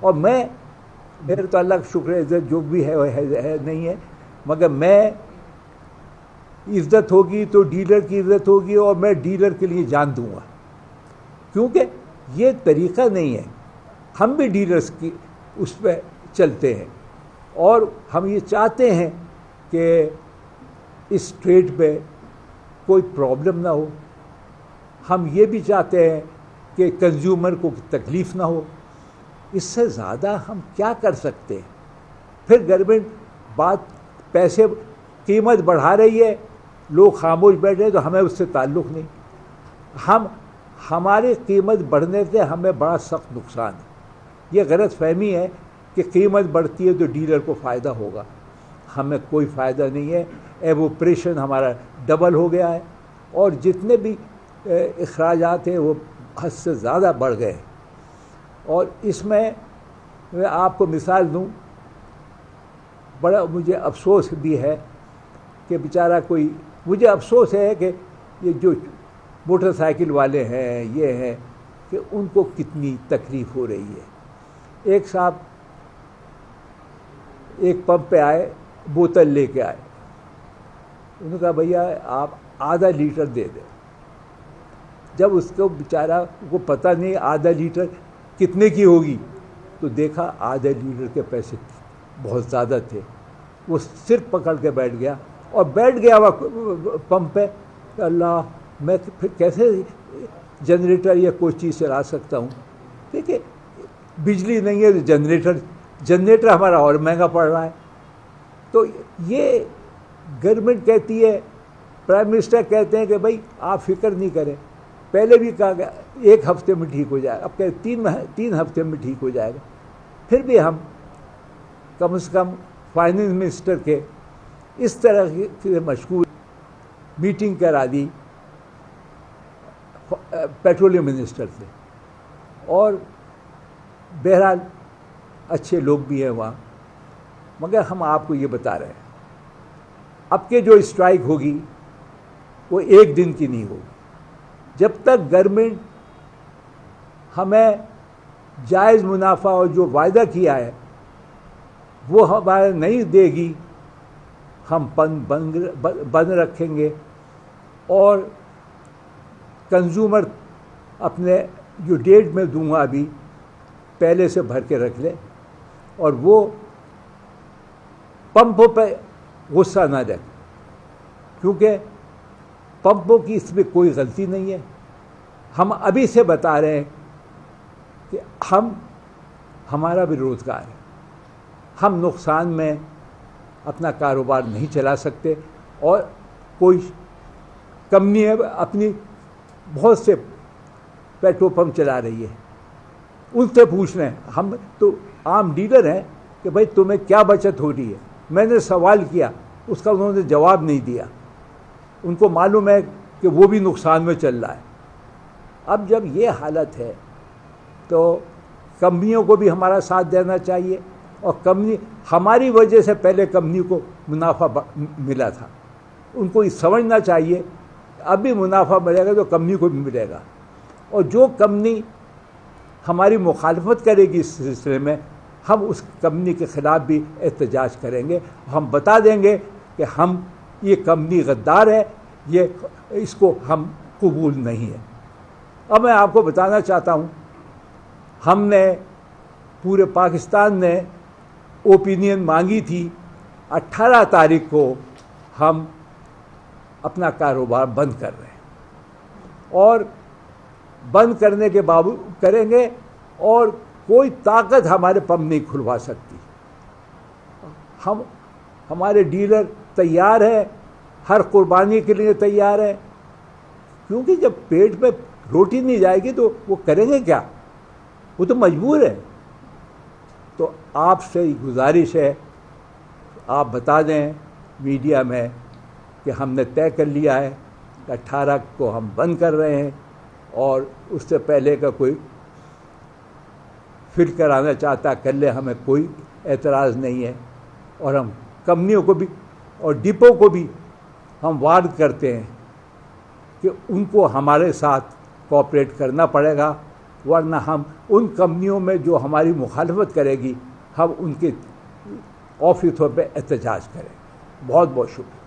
اور میرے تو اللہ کا شکر ہے جو بھی ہے نہیں ہے، مگر میں عزت ہوگی تو ڈیلر کی عزت ہوگی، اور میں ڈیلر کے لیے جان دوں گا، کیونکہ یہ طریقہ نہیں ہے. ہم بھی ڈیلرز کی اس پہ چلتے ہیں، اور ہم یہ چاہتے ہیں کہ اس ٹریڈ پہ کوئی پرابلم نہ ہو. ہم یہ بھی چاہتے ہیں کہ کنزیومر کو تکلیف نہ ہو. اس سے زیادہ ہم کیا کر سکتے ہیں؟ پھر گورنمنٹ پیسے قیمت بڑھا رہی ہے، لوگ خاموش بیٹھے ہیں، تو ہمیں اس سے تعلق نہیں. ہماری قیمت بڑھنے سے ہمیں بڑا سخت نقصان ہے. یہ غلط فہمی ہے کہ قیمت بڑھتی ہے تو ڈیلر کو فائدہ ہوگا. ہمیں کوئی فائدہ نہیں ہے. ایوپریشن ہمارا ڈبل ہو گیا ہے، اور جتنے بھی اخراجات ہیں وہ حد سے زیادہ بڑھ گئے. اور اس میں آپ کو مثال دوں، بڑا مجھے افسوس بھی ہے کہ بیچارہ مجھے افسوس ہے کہ یہ جو موٹر سائیکل والے ہیں یہ ہیں کہ ان کو کتنی تکلیف ہو رہی ہے. ایک صاحب ایک پمپ پہ آئے، بوتل لے کے آئے. انہوں نے کہا بھیا آپ آدھا لیٹر دے دیں. جب اس کو بیچارہ کو پتہ نہیں آدھا لیٹر کتنے کی ہوگی، تو دیکھا آدھا لیٹر کے پیسے بہت زیادہ تھے. وہ صرف پکڑ کے بیٹھ گیا وہ پمپ پہ. اللہ، میں پھر کیسے جنریٹر یا کوئی چیز چلا سکتا ہوں؟ دیکھیے بجلی نہیں ہے تو جنریٹر ہمارا اور مہنگا پڑ رہا ہے. تو یہ گورنمنٹ کہتی ہے، پرائم منسٹر کہتے ہیں کہ بھائی آپ فکر نہیں کریں. پہلے بھی کہا گیا 1 ہفتے میں ٹھیک ہو جائے گا، اب کہ 3 ہفتے میں ٹھیک ہو جائے گا. پھر بھی ہم کم سے کم فائننس منسٹر کے اس طرح سے مشغول میٹنگ کرا دی پیٹرولیم منسٹر سے. اور بہرحال اچھے لوگ بھی ہیں وہاں، مگر ہم آپ کو یہ بتا رہے ہیں اب کہ جو اسٹرائک ہوگی وہ 1 دن کی نہیں ہوگی. جب تک گورنمنٹ ہمیں جائز منافع اور جو وعدہ کیا ہے وہ ہمارا نہیں دے گی، ہم بند رکھیں گے. اور کنزیومر اپنے جو ڈیٹ میں دوں گا ابھی پہلے سے بھر کے رکھ لے، اور وہ پمپوں پہ غصہ نہ رکھے، کیونکہ پمپوں کی اس میں کوئی غلطی نہیں ہے. ہم ابھی سے بتا رہے ہیں کہ ہمارا بھی روزگار ہے، ہم نقصان میں اپنا کاروبار نہیں چلا سکتے. اور کوئی کمپنی اپنی بہت سے پیٹرول پمپ چلا رہی ہے، ان سے پوچھ رہے ہیں. ہم تو عام ڈیلر ہیں کہ بھائی تمہیں کیا بچت ہو رہی ہے. میں نے سوال کیا، اس کا انہوں نے جواب نہیں دیا. ان کو معلوم ہے کہ وہ بھی نقصان میں چل رہا ہے. اب جب یہ حالت ہے تو کمپنیوں کو بھی ہمارا ساتھ دینا چاہیے، اور کمپنی ہماری وجہ سے پہلے کمپنی کو منافع ملا تھا، ان کو یہ سمجھنا چاہیے اب بھی منافع ملے گا تو کمپنی کو بھی ملے گا. اور جو کمپنی ہماری مخالفت کرے گی اس سلسلے میں، ہم اس کمپنی کے خلاف بھی احتجاج کریں گے. ہم بتا دیں گے کہ یہ کمپنی غدار ہے، اس کو ہم قبول نہیں ہے. اب میں آپ کو بتانا چاہتا ہوں، ہم نے پورے پاکستان نے اوپینین مانگی تھی. 18 تاریخ کو ہم اپنا کاروبار بند کر رہے ہیں، اور بند کرنے کے باوجود کریں گے، اور کوئی طاقت ہمارے پمپ نہیں کھلوا سکتی. ہمارے ڈیلر تیار ہیں، ہر قربانی کے لیے تیار ہیں، کیونکہ جب پیٹ میں روٹی نہیں جائے گی تو وہ کریں گے کیا؟ وہ تو مجبور ہے. تو آپ سے گزارش ہے، آپ بتا دیں میڈیا میں کہ ہم نے طے کر لیا ہے کہ 18 کو ہم بند کر رہے ہیں، اور اس سے پہلے کا کوئی فل کرانا چاہتا کر لے، ہمیں کوئی اعتراض نہیں ہے. اور ہم کمپنیوں کو بھی اور ڈپو کو بھی ہم وارن کرتے ہیں کہ ان کو ہمارے ساتھ کوآپریٹ کرنا پڑے گا، ورنہ ہم ان کمپنیوں میں جو ہماری مخالفت کرے گی ہم ان کے خوفی طور پہ احتجاج کریں. بہت بہت شکریہ.